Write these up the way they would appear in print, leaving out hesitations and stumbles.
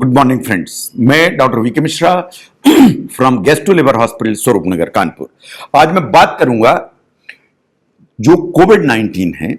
Good morning friends, मैं doctor V K Mishra from guest liver hospital Swaroop Nagar Kanpur. आज मैं बात करूंगा जो कोविड-19 है,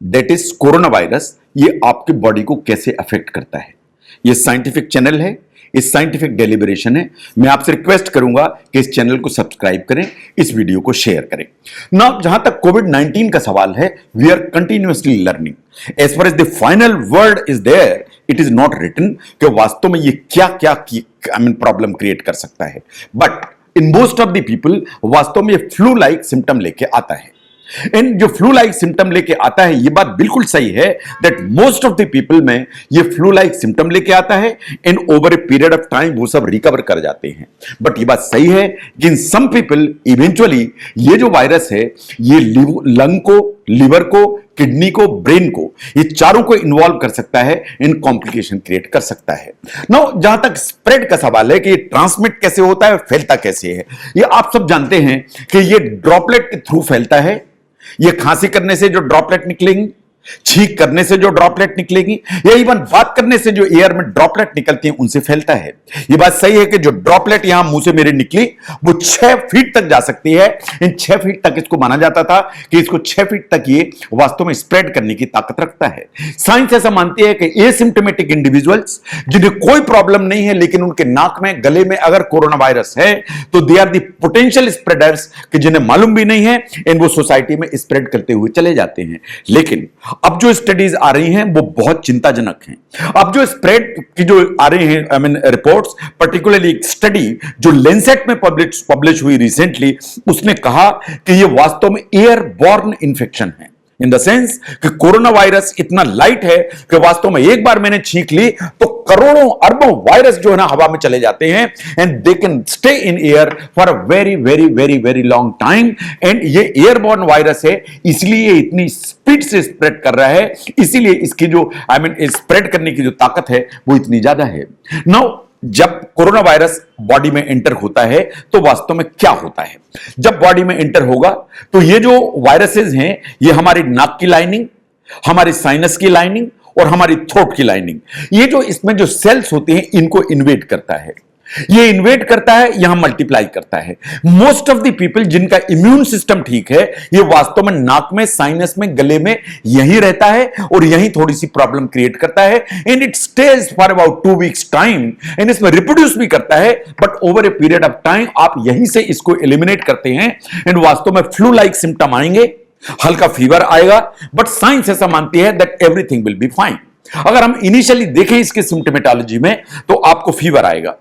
दैट इज कोरोना वायरस, ये आपकी बॉडी को कैसे अफेक्ट करता है। ये साइंटिफिक चैनल है, इस साइंटिफिक डेलिब्रेशन है। मैं आपसे रिक्वेस्ट करूंगा कि इस चैनल को सब्सक्राइब करें, इस वीडियो को शेयर करें ना। जहां तक कोविड-19 का सवाल है, we are continuously learning as far as the final word is there, it is not written कि वास्तव में ये क्या क्या प्रॉब्लम क्रिएट कर सकता है। But in most of the people वास्तव में ये फ्लू लाइक सिम्टम लेके आता है। इन जो फ्लू लाइक सिम्टम लेके आता है, ये बात बिल्कुल सही है that most of the people में ये फ्लू लाइक सिम्टम लेके आता है and over a period of time वो सब रिकवर कर जाते हैं। बट ये बात सही है कि इन सम पीपल इवेंचुअली ये जो वायरस है ये लंग को, लिवर को, किडनी को, ब्रेन को, ये चारों को इन्वॉल्व कर सकता है, इन कॉम्प्लिकेशन क्रिएट कर सकता है। नाउ जहां तक स्प्रेड का सवाल है कि ये ट्रांसमिट कैसे होता है, फैलता कैसे है, ये आप सब जानते हैं कि ये ड्रॉपलेट के थ्रू फैलता है। ये खांसी करने से जो ड्रॉपलेट निकलेंगी, छींक करने से जो ड्रॉपलेट निकलेगी, या इवन बात करने से जो एयर में ड्रॉपलेट निकलती हैं उनसे फैलता है। ये बात सही है कि जो ड्रॉपलेट यहां मुंह से मेरे निकली वो 6 फीट तक जा सकती है। इन 6 फीट तक इसको माना जाता था कि इसको 6 फीट तक ये वास्तव में स्प्रेड करने की ताकत रखता है। साइंस ऐसा मानती है कि एसिम्प्टोमेटिक इंडिविजुअल्स जिन्हें कोई प्रॉब्लम नहीं है लेकिन उनके नाक में, गले में अगर कोरोना वायरस है तो they are the potential spreaders, कि जिन्हें मालूम भी नहीं है एंड वो सोसाइटी में स्प्रेड करते हुए चले जाते हैं। लेकिन अब जो स्टडीज आ रही हैं वो बहुत चिंताजनक हैं। अब जो स्प्रेड की जो आ रही हैं रिपोर्ट्स, पर्टिकुलरली एक स्टडी जो लेंसेट में पब्लिश हुई रिसेंटली, उसने कहा कि ये वास्तव में एयरबॉर्न इंफेक्शन है। इन द सेंस कि कोरोना वायरस इतना लाइट है कि वास्तव में एक बार मैंने छींक ली तो करोड़ों अरबों वायरस जो है ना हवा में चले जाते हैं and they can stay in air for a very very very very long time. And ये एयरबॉर्न वायरस है, इसलिए इतनी स्पीड से स्प्रेड कर रहा है, इसीलिए इसकी जो स्प्रेड करने की जो ताकत है वो इतनी ज्यादा है। नाउ जब कोरोना वायरस बॉडी में एंटर होता है तो वास्तव में क्या होता है? जब बॉडी में एंटर होगा तो ये जो वायरसेस हैं ये हमारी नाक की लाइनिंग, हमारी साइनस की लाइनिंग और हमारी थ्रोट की लाइनिंग, ये जो इसमें जो सेल्स होते हैं इनको इन्वेड करता है। ये इन्वेड करता है, यहां मल्टीप्लाई करता है। मोस्ट ऑफ द पीपल जिनका इम्यून सिस्टम ठीक है, ये वास्तव में नाक में, साइनस में, गले में यहीं रहता है और यहीं थोड़ी सी प्रॉब्लम क्रिएट करता है and it stage for about 2 weeks time and इसमें रिप्रोड्यूस भी करता है। But over a period of time आप यहीं से इसको एलिमिनेट करते हैं एंड वास्तव में फ्लू लाइक सिम्टम आएंगे, हल्का फीवर आएगा। बट साइंस ऐसा मानती है that everything will be fine. अगर हम इनिशियली देखें इसके सिम्टोमेटोलॉजी में तो आपको फीवर आएगा,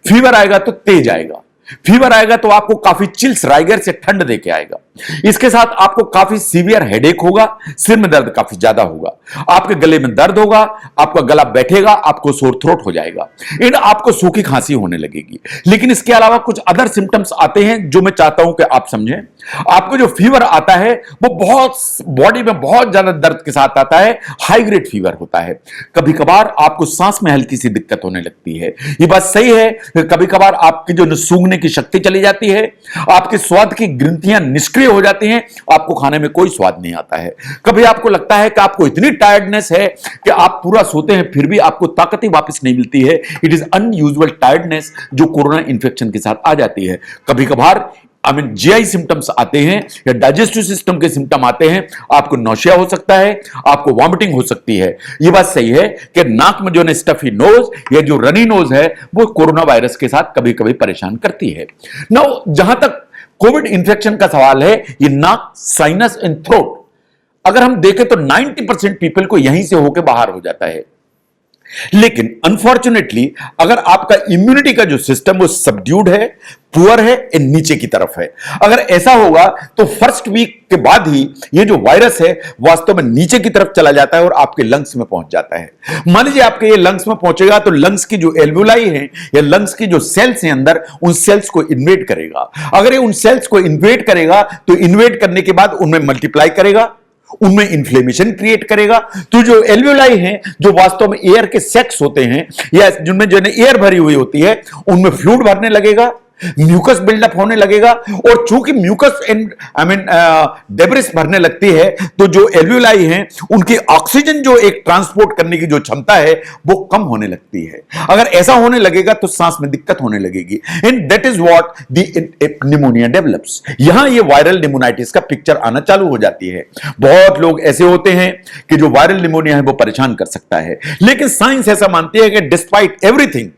फीवर आएगा तो तेज आएगा, फीवर आएगा तो आपको काफी चिल्स, राइगर से ठंड देके आएगा। इसके साथ आपको काफी सीवियर हेडेक होगा, सिर में दर्द काफी ज्यादा होगा, आपके गले में दर्द होगा, आपका गला बैठेगा, आपको सोर थ्रोट हो जाएगा एंड आपको सूखी खांसी होने लगेगी। लेकिन इसके अलावा कुछ अदर सिम्टम्स आते हैं जो मैं चाहता हूं कि आप समझें। आपको जो फीवर आता है वो बहुत बॉडी में बहुत ज्यादा दर्द के साथ आता है, हाई ग्रेड फीवर होता है। कभी कभार आपको सांस में हल्की सी दिक्कत होने लगती है। ये बात सही है, कभी कभार आपकी जो सूंघने की शक्ति चली जाती है, आपके स्वाद की ग्रंथियां निष्क्रिय हो जाती हैं, आपको खाने में कोई स्वाद नहीं आता है। कभी आपको लगता है कि आपको इतनी टायर्डनेस है कि आप पूरा सोते हैं फिर भी आपको ताकत ही वापस नहीं मिलती है। इट इज अनयूजुअल टायर्डनेस जो कोरोना इंफेक्शन के साथ आ जाती है। कभी कभार जीआई सिम्टम्स आते हैं या डाइजेस्टिव सिस्टम के सिम्टम आते हैं, आपको नौशिया हो सकता है, आपको वॉमिटिंग हो सकती है। यह बात सही है कि नाक में जो स्टफी नोज या जो रनी नोज है वो कोरोना वायरस के साथ कभी कभी परेशान करती है। नाउ जहां तक कोविड इंफेक्शन का सवाल है, ये नाक, साइनस एंड थ्रोट, अगर हम देखें तो 90% पीपल को यहीं से होकर बाहर हो जाता है। लेकिन अनफॉर्चुनेटली अगर आपका इम्यूनिटी का जो सिस्टम वो सबड्यूड है, पुअर है, नीचे की तरफ है, अगर ऐसा होगा तो फर्स्ट वीक के बाद ही ये जो वायरस है वास्तव में नीचे की तरफ चला जाता है और आपके लंग्स में पहुंच जाता है। मान लीजिए आपके ये लंग्स में पहुंचेगा तो लंग्स की जो एल्वुलाई है या लंग्स की जो सेल्स हैं अंदर, उन सेल्स को इन्वेड करेगा। अगर ये उन सेल्स को इन्वेड करेगा तो इन्वेड करने के बाद उनमें मल्टीप्लाई करेगा, उनमें इन्फ्लेमेशन क्रिएट करेगा। तो जो एल्वेलाई हैं, जो वास्तव में एयर के सेक्स होते हैं या जिनमें जो एयर भरी हुई होती है, उनमें फ्लूइड भरने लगेगा म्यूकस बिल्डअप होने लगेगा, और चूंकि म्यूकस डेब्रिस भरने लगती है तो जो एल्वियोलाई हैं उनकी ऑक्सीजन जो एक ट्रांसपोर्ट करने की जो क्षमता है वो कम होने लगती है। अगर ऐसा होने लगेगा तो सांस में दिक्कत होने लगेगी, and that is what the pneumonia develops. यहां ये वायरल निमोनाइटिस का पिक्चर आना चालू हो जाती है। बहुत लोग ऐसे होते हैं कि जो वायरल निमोनिया है वो परेशान कर सकता है, लेकिन साइंस ऐसा मानती है कि डिस्पाइट एवरीथिंग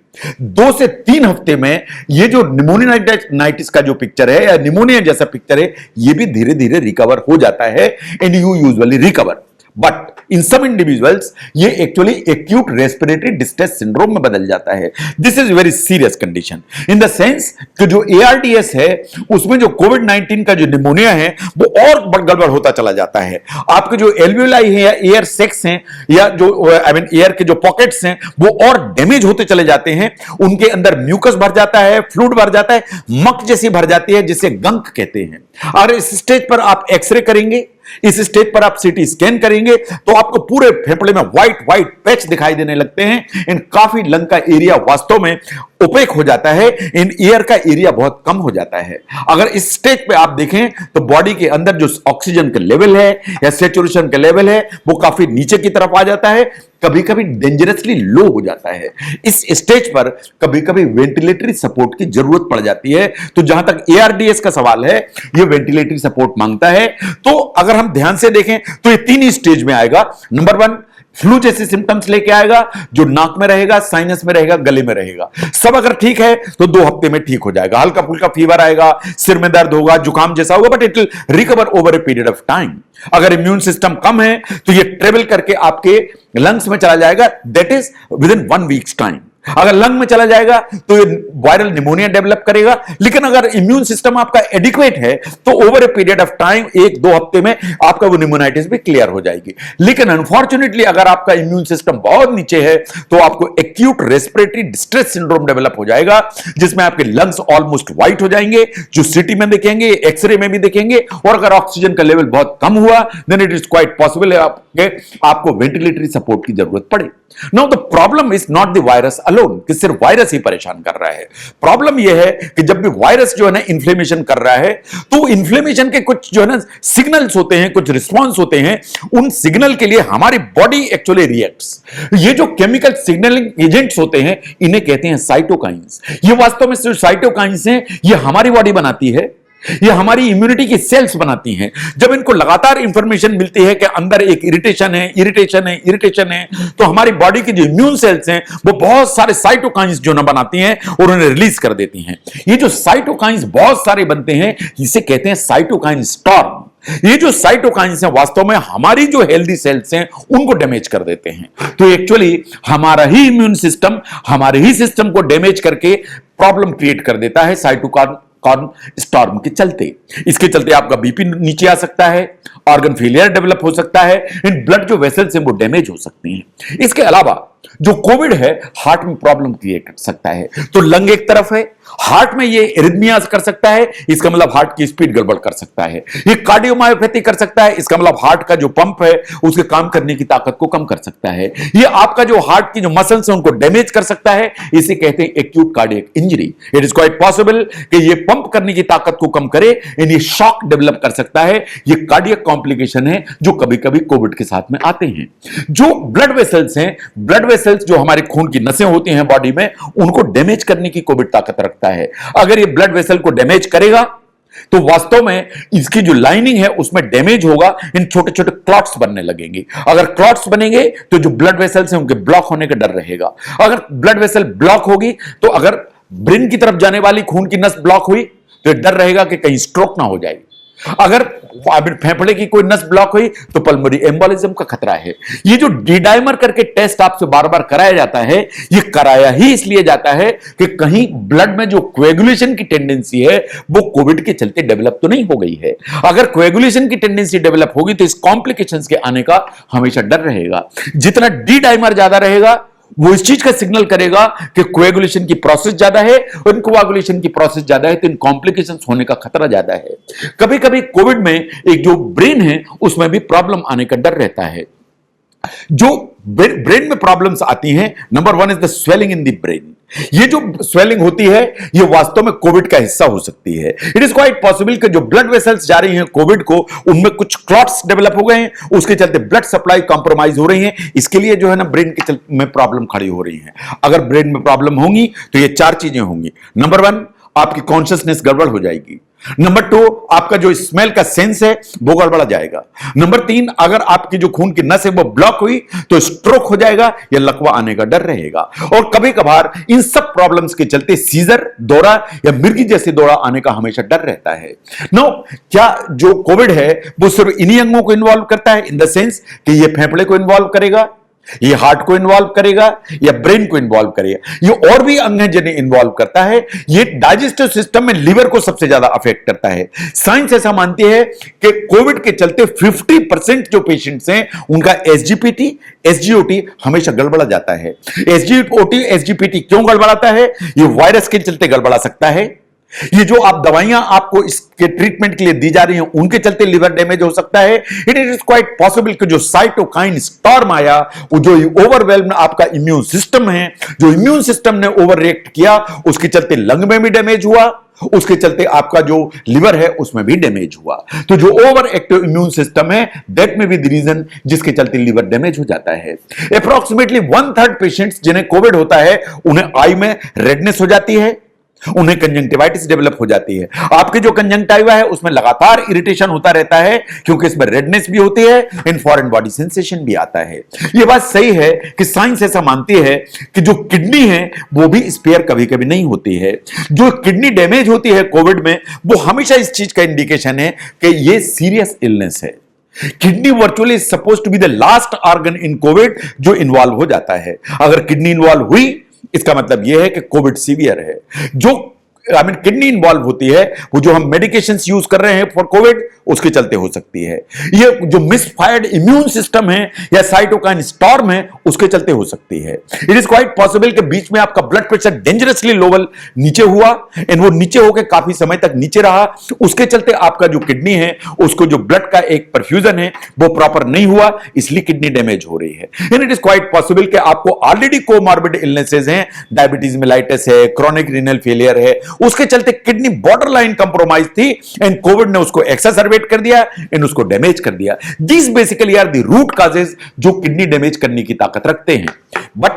2 से 3 हफ्ते में ये जो निमोनियाइटिस का जो पिक्चर है या निमोनिया जैसा पिक्चर है ये भी धीरे धीरे रिकवर हो जाता है, and you usually recover. But in some individuals ये actually acute respiratory distress syndrome में बदल जाता है। This is very serious condition in the sense कि जो ARDS है उसमें जो कोविड-19 का जो निमोनिया है वो और गड़बड़ होता चला जाता है। आपके जो एल्वियोलाई है या एयर सेक्स हैं या जो एयर के जो पॉकेट्स हैं वो और डैमेज होते चले जाते हैं, उनके अंदर म्यूकस भर जाता है, फ्लूइड भर जाता है, मक जैसी भर जाती है जिसे गंक कहते हैं। और इस स्टेज पर आप एक्सरे करेंगे, इस स्टेज पर आप सीटी स्कैन करेंगे तो आपको पूरे फेफड़े में व्हाइट पैच दिखाई देने लगते हैं, इन काफी लंग का एरिया वास्तव में ओपेक हो जाता है, इन एयर का एरिया बहुत कम हो जाता है। अगर इस स्टेज पे आप देखें तो बॉडी के अंदर जो ऑक्सीजन का लेवल है या सैचुरेशन का लेवल है वो काफी नीचे की तरफ आ जाता है, कभी कभी डेंजरसली लो हो जाता है। इस स्टेज पर कभी कभी वेंटिलेटरी सपोर्ट की जरूरत पड़ जाती है। तो जहां तक ARDS का सवाल है ये वेंटिलेटरी सपोर्ट मांगता है। तो अगर हम ध्यान से देखें तो ये 3 ही स्टेज में आएगा। नंबर 1 फ्लू जैसे सिम्टम्स लेके आएगा, जो नाक में रहेगा, साइनस में रहेगा, गले में रहेगा। सब अगर ठीक है तो 2 हफ्ते में ठीक हो जाएगा। हल्का फुल्का फीवर आएगा, सिर में दर्द होगा, जुकाम जैसा होगा, but it will recover over a period of time. अगर इम्यून सिस्टम कम है तो ये ट्रेवल करके आपके लंग्स में चला जाएगा, that is with in 1 weeks time. अगर लंग में चला जाएगा तो ये वायरल निमोनिया डेवलप करेगा। लेकिन अगर इम्यून सिस्टम आपका एडिक्वेट है तो over a period of time 1-2 हफ्ते में आपका वो निमोनाइटिस भी क्लियर हो जाएगी। लेकिन अनफॉर्चुनेटली अगर आपका इम्यून सिस्टम बहुत नीचे है तो आपको acute respiratory distress syndrome develop हो जाएगा, जिसमें आपके लंग्स ऑलमोस्ट व्हाइट हो जाएंगे, जो सिटी में देखेंगे, एक्सरे में भी देखेंगे। और अगर ऑक्सीजन का लेवल बहुत कम हुआ then it is quite possible आपको वेंटिलेटरी सपोर्ट की जरूरत पड़े। Now the problem is not the virus alone कि सिर्फ वायरस ही परेशान कर रहा है। प्रॉब्लम यह है कि जब भी वायरस जो है ना इन्फ्लेमेशन कर रहा है तो इन्फ्लेमेशन के कुछ जो है ना सिग्नल्स होते हैं, कुछ रिस्पॉन्स होते हैं, उन सिग्नल के लिए हमारी बॉडी एक्चुअली रिएक्ट्स। ये जो केमिकल सिग्नलिंग एजेंट्स होते हैं इन्हें कहते हैं साइटोकाइंस। ये वास्तव में जो साइटोकाइंस हैं ये हमारी बॉडी बनाती है, ये हमारी इम्यूनिटी की सेल्स बनाती हैं। जब इनको लगातार इंफॉर्मेशन मिलती है कि अंदर एक इरिटेशन है, तो हमारी बॉडी की जो इम्यून सेल्स हैं वो बहुत सारे साइटोकाइंस जो ना बनाती हैं और उन्हें रिलीज कर देती हैं। ये जो साइटोकाइंस बहुत सारे बनते हैं इसे कहते हैं साइटोकाइन स्टॉर्म। ये जो साइटोकाइंस हैं वास्तव में हमारी जो हेल्दी सेल्स हैं उनको डैमेज कर देते हैं। तो एक्चुअली हमारा ही इम्यून सिस्टम हमारे ही सिस्टम को डैमेज करके प्रॉब्लम क्रिएट कर देता है साइटोकाइन स्टॉर्म के चलते। इसके चलते आपका बीपी नीचे आ सकता है, ऑर्गन फेलियर डेवलप हो सकता है, इन ब्लड जो वेसल्स हैं वो डैमेज हो सकती हैं। इसके अलावा जो कोविड है हार्ट में प्रॉब्लम क्रिएट कर सकता है। तो लंग एक तरफ है, हार्ट में ये एरिथमियाज कर सकता है, इसका मतलब हार्ट की स्पीड गड़बड़ कर सकता है। ये कार्डियोमायोपैथी कर सकता है, इसका मतलब हार्ट का जो पंप है उसके काम करने की ताकत को कम कर सकता है। ये आपका जो हार्ट की जो मसल्स हैं उनको डैमेज कर सकता है, इसे कहते हैं acute cardiac injury. It is quite possible कि ये पंप करने की ताकत को कम करे, ये शॉक डेवलप कर सकता है। ये कार्डियक कॉम्प्लिकेशन है जो कभी कभी कोविड के साथ में आते हैं। जो ब्लड वेसल्स हैं, ब्लड वेसल्स जो हमारे खून की नसें होती हैं बॉडी में, उनको डैमेज करने की कोविड ताकत रखता है। अगर ये ब्लड वेसल को डैमेज करेगा तो वास्तव में इसकी जो लाइनिंग है उसमें डैमेज होगा, इन छोटे छोटे क्लॉट्स बनने लगेंगे। अगर क्लॉट्स बनेंगे तो जो ब्लड वेसल्स हैं उनके ब्लॉक होने का डर रहेगा। अगर ब्लड वेसल ब्लॉक होगी तो अगर ब्रेन की तरफ जाने वाली खून की नस ब्लॉक हुई तो डर रहेगा कि कहीं स्ट्रोक ना हो जाए। अगर फेफड़े की कोई नस ब्लॉक हुई तो पल्मोनरी एम्बोलिज्म का खतरा है। ये जो डी-डाइमर करके टेस्ट आपसे बार बार कराया जाता है, ये कराया ही इसलिए जाता है कि कहीं ब्लड में जो कोएगुलेशन की टेंडेंसी है वो कोविड के चलते डेवलप तो नहीं हो गई है। अगर कोएगुलेशन की टेंडेंसी डेवलप होगी तो इस कॉम्प्लिकेशंस के आने का हमेशा डर रहेगा। जितना डी-डाइमर ज्यादा रहेगा वो इस चीज का सिग्नल करेगा कि कोएगुलेशन की प्रोसेस ज्यादा है, और कोएगुलेशन की प्रोसेस ज्यादा है तो इन कॉम्प्लिकेशंस होने का खतरा ज्यादा है। कभी कभी कोविड में एक जो ब्रेन है उसमें भी प्रॉब्लम आने का डर रहता है। जो ब्रेन में प्रॉब्लम्स आती हैं, number 1 is the swelling in the brain. ये जो स्वेलिंग होती है ये वास्तव में कोविड का हिस्सा हो सकती है। इट इज क्वाइट पॉसिबल कि जो ब्लड वेसल्स जा रही हैं कोविड को, उनमें कुछ क्लॉट्स डेवलप हो गए हैं, उसके चलते ब्लड सप्लाई कॉम्प्रोमाइज हो रही है। इसके लिए जो है ना ब्रेन के में प्रॉब्लम खड़ी हो रही है। अगर ब्रेन में प्रॉब्लम होंगी तो ये 4 चीजें होंगी। नंबर 1, आपकी कॉन्शियसनेस गड़बड़ हो जाएगी। नंबर 2, आपका जो स्मेल का सेंस है वो गड़बड़ा जाएगा। नंबर 3, अगर आपकी जो खून की नस है वो ब्लॉक हुई तो स्ट्रोक हो जाएगा या लकवा आने का डर रहेगा। और कभी कभार इन सब प्रॉब्लम्स के चलते सीजर, दौरा या मिर्गी जैसे दौरा आने का हमेशा डर रहता है। नो, क्या जो कोविड है वो सिर्फ इन्हीं अंगों को इन्वॉल्व करता है, इन द सेंस कि ये फेफड़े को इन्वॉल्व करेगा, ये हार्ट को इन्वॉल्व करेगा या ब्रेन को इन्वॉल्व करेगा? ये और भी अंग हैं जिन्हें इन्वॉल्व करता है। ये डाइजेस्टिव सिस्टम में लिवर को सबसे ज्यादा अफेक्ट करता है। साइंस ऐसा मानती है कि कोविड के चलते 50% जो पेशेंट्स हैं उनका एसजीपीटी, एसजीओटी हमेशा गड़बड़ा जाता है। एसजीओटी, एसजीपीटी क्यों गड़बड़ाता है? ये वायरस के चलते गड़बड़ा सकता है। ये जो आप दवाइयां आपको इसके ट्रीटमेंट के लिए दी जा रही हैं उनके चलते लिवर डैमेज हो सकता है। इट इज क्वाइट पॉसिबल कि जो साइटोकाइन स्टॉर्म आया, वो जो ओवरवेल्म आपका इम्यून सिस्टम है, जो इम्यून सिस्टम ने ओवर रिएक्ट किया, उसके चलते लंग में भी डैमेज हुआ, उसके चलते आपका जो लिवर है उसमें भी डैमेज हुआ। तो जो ओवर एक्टिव इम्यून सिस्टम है, दैट में भी द रीजन जिसके चलते लिवर डैमेज हो जाता है। अप्रोक्सीमेटली 1/3 पेशेंट्स जिन्हें कोविड होता है उन्हें आई में रेडनेस हो जाती है, उन्हें कंजंक्टिवाइटिस डेवलप हो जाती है। आपके जो कंजंक्टिवा है उसमें लगातार इरिटेशन होता रहता है क्योंकि इसमें रेडनेस भी होती है, इन फॉरेन बॉडी सेंसेशन भी आता है। यह बात सही है कि साइंस ऐसा मानती है कि जो किडनी है वो भी स्पेयर कभी कभी नहीं होती है। जो किडनी डैमेज होती है कोविड में, वो हमेशा इस चीज का इंडिकेशन है कि यह सीरियस इलनेस है। Kidney virtually suppose to be the last organ in COVID जो इन्वॉल्व हो जाता है। अगर किडनी इन्वॉल्व हुई इसका मतलब यह है कि कोविड सीवियर है। जो किडनी इन्वॉल्व होती है, वो जो हम मेडिकेशंस यूज कर रहे हैं फॉर कोविड, उसके चलते हो सकती है। ये जो मिसफायर्ड इम्यून सिस्टम है या साइटोकाइन स्टॉर्म है, उसके चलते हो सकती है। इट इज क्वाइट पॉसिबल कि बीच में आपका ब्लड प्रेशर डेंजरसली लोवल नीचे हुआ एंड वो नीचे होकर काफी समय तक नीचे रहा, उसके चलते आपका जो किडनी है उसको जो ब्लड का एक परफ्यूजन है वो प्रॉपर नहीं हुआ, इसलिए किडनी डैमेज हो रही है। And it is quite possible कि आपको ऑलरेडी कोमॉर्बिड इलनेसेस हैं, डायबिटीज मेलाइटिस है, क्रॉनिक रीनल फेलियर है, उसके चलते किडनी बॉर्डर लाइन कंप्रोमाइज थी एंड कोविड ने उसको एक्सासर्बेट कर दिया एंड उसको डैमेज कर दिया। This basically are the root causes जो किडनी डैमेज करने की ताकत रखते हैं। बट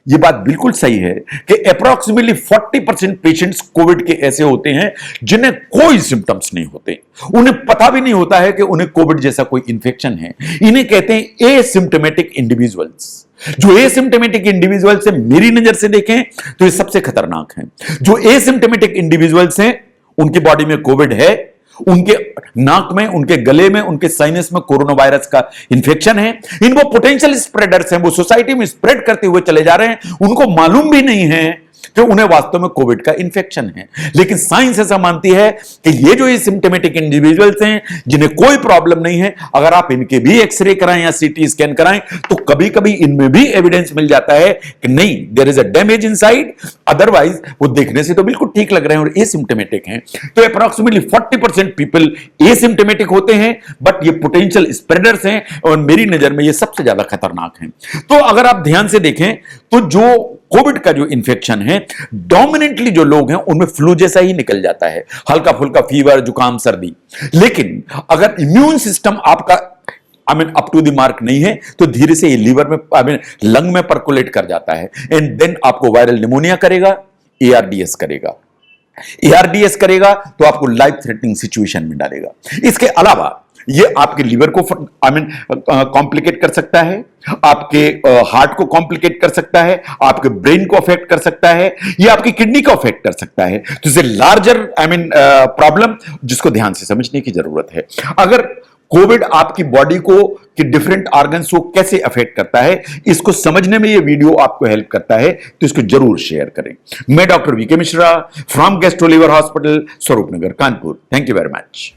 यह बात बिल्कुल सही है कि अप्रोक्सीमेटली 40% पेशेंट्स कोविड के ऐसे होते हैं जिन्हें कोई सिम्टम्स नहीं होते, उन्हें पता भी नहीं होता है कि उन्हें कोविड जैसा कोई इंफेक्शन है। इन्हें कहते हैं एसिम्प्टोमेटिक इंडिविजुअल्स। जो एसिम्प्टोमेटिक इंडिविजुअल्स हैं, मेरी नजर से देखें तो ये सबसे खतरनाक हैं। जो एसिम्प्टोमेटिक इंडिविजुअल्स हैं उनकी बॉडी में कोविड है, उनके नाक में, उनके गले में, उनके साइनस में कोरोना वायरस का इंफेक्शन है। इन वो पोटेंशियल स्प्रेडर्स हैं, वो सोसाइटी में स्प्रेड करते हुए चले जा रहे हैं, उनको मालूम भी नहीं है कि उन्हें वास्तव में कोविड का इंफेक्शन है। लेकिन साइंस ऐसा मानती है कि ये जो सिम्प्टोमेटिक इंडिविजुअल्स हैं जिन्हें कोई प्रॉब्लम नहीं है, अगर आप इनके भी एक्सरे कराएं या सीटी स्कैन कराएं तो कभी कभी इनमें भी एविडेंस मिल जाता है कि नहीं, there is a damage inside, otherwise वो देखने से तो बिल्कुल ठीक लग रहे हैं और एसिम्प्टोमेटिक हैं। तो अप्रॉक्सीमेटली 40% पीपल एसिम्प्टोमेटिक होते हैं, बट ये पोटेंशियल स्प्रेडर्स हैं और मेरी नजर में ये सबसे ज्यादा खतरनाक हैं। तो अगर आप ध्यान से देखें तो जो कोविड का जो इंफेक्शन है, डोमिनेंटली जो लोग हैं उनमें फ्लू जैसा ही निकल जाता है, हल्का फुल्का फीवर, जुकाम, सर्दी। लेकिन अगर इम्यून सिस्टम आपका अप टू द मार्क नहीं है तो धीरे से ये लीवर में लंग में परकुलेट कर जाता है एंड देन आपको वायरल निमोनिया करेगा, एआरडीएस करेगा। एआरडीएस करेगा तो आपको लाइफ थ्रेटनिंग सिचुएशन में डालेगा। इसके अलावा ये आपके लीवर को कॉम्प्लिकेट कर सकता है, आपके हार्ट को कॉम्प्लिकेट कर सकता है, आपके ब्रेन को अफेक्ट कर सकता है, ये आपकी किडनी को अफेक्ट कर सकता है। तो इसे लार्जर प्रॉब्लम जिसको ध्यान से समझने की जरूरत है। अगर कोविड आपकी बॉडी को कि डिफरेंट ऑर्गन्स को कैसे अफेक्ट करता है, इसको समझने में ये वीडियो आपको हेल्प करता है तो इसको जरूर शेयर करें। मैं doctor V K Mishra from gastro liver hospital, Swaroop Nagar, Kanpur. Thank you very much.